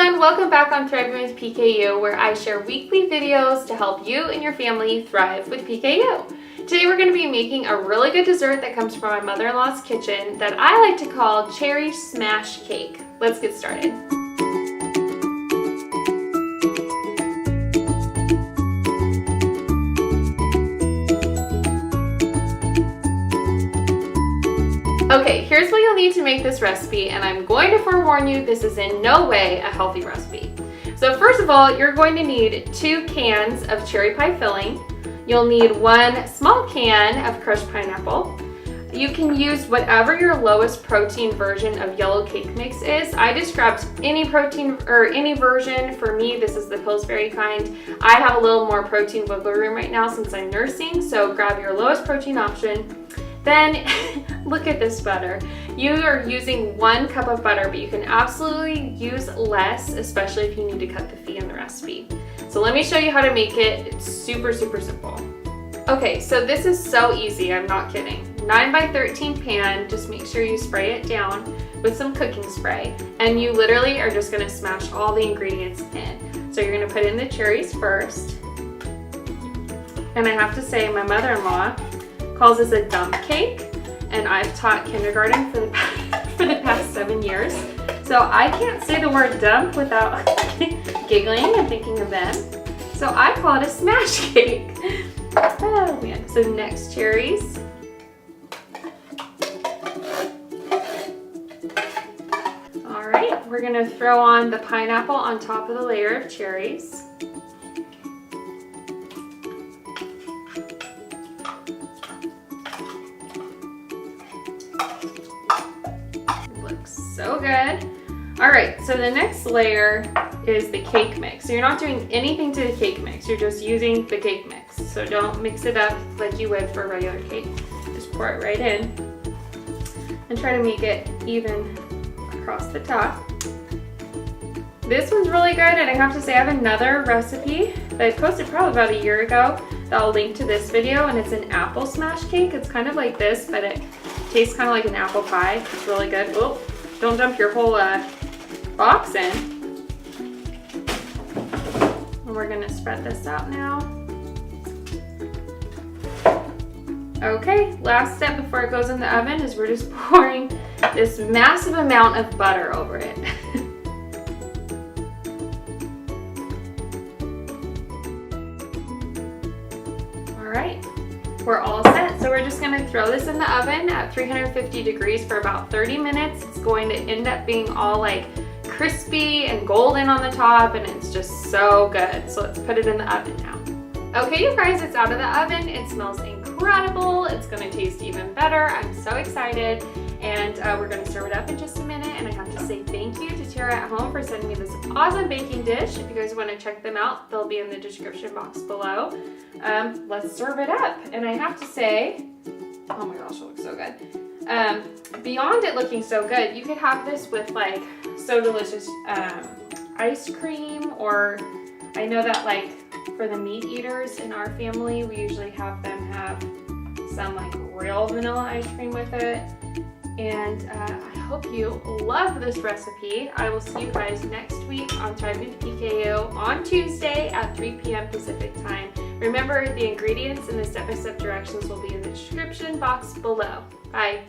everyone, welcome back on Thriving with PKU, where I share weekly videos to help you and your family thrive with PKU. Today we're going to be making a really good dessert that comes from my mother-in-law's kitchen that I like to call cherry smash cake. Let's get started. Okay, here's what you'll need to make this recipe, and I'm going to forewarn you, this is in no way a healthy recipe. So first of all, you're going to need 2 cans of cherry pie filling. You'll need 1 small can of crushed pineapple. You can use whatever your lowest protein version of yellow cake mix is. I just grabbed any protein or any version. For me, this is the Pillsbury kind. I have a little more protein wiggle room right now since I'm nursing, so grab your lowest protein option. Then, look at this butter. You are using 1 cup of butter, but you can absolutely use less, especially if you need to cut the fee in the recipe. So let me show you how to make it. It's super, super simple. Okay, so this is so easy, I'm not kidding. 9 by 13 pan, just make sure you spray it down with some cooking spray, and you literally are just gonna smash all the ingredients in. So you're gonna put in the cherries first. And I have to say, my mother-in-law calls this a dump cake, and I've taught kindergarten for the past 7 years. So I can't say the word dump without giggling and thinking of them. So I call it a smash cake. Oh man. So next, cherries. All right, we're gonna throw on the pineapple on top of the layer of cherries. So good. All right, so the next layer is the cake mix. So you're not doing anything to the cake mix, you're just using the cake mix. So don't mix it up like you would for a regular cake. Just pour it right in and try to make it even across the top. This one's really good, and I have to say I have another recipe that I posted probably about a year ago that I'll link to this video, and it's an apple smash cake. It's kind of like this, but it tastes kind of like an apple pie. It's really good. Oh, don't dump your whole box in. And we're gonna spread this out now. Okay, last step before it goes in the oven is we're just pouring this massive amount of butter over it. All right. We're all set, so we're just gonna throw this in the oven at 350 degrees for about 30 minutes. It's going to end up being all like crispy and golden on the top, and it's just so good. So let's put it in the oven now. Okay, you guys, it's out of the oven. It smells incredible. It's gonna taste even better. I'm so excited. And we're gonna serve it up in just a minute. And I have to say thank you to Tara at home for sending me this awesome baking dish. If you guys wanna check them out, they'll be in the description box below. Let's serve it up. And I have to say, oh my gosh, it looks so good. Beyond it looking so good, you could have this with like So Delicious ice cream, or I know that like for the meat eaters in our family, we usually have them have some like real vanilla ice cream with it. And I hope you love this recipe. I will see you guys next week on Thriving with PKU on Tuesday at 3 p.m. Pacific time. Remember, the ingredients and the step-by-step directions will be in the description box below. Bye.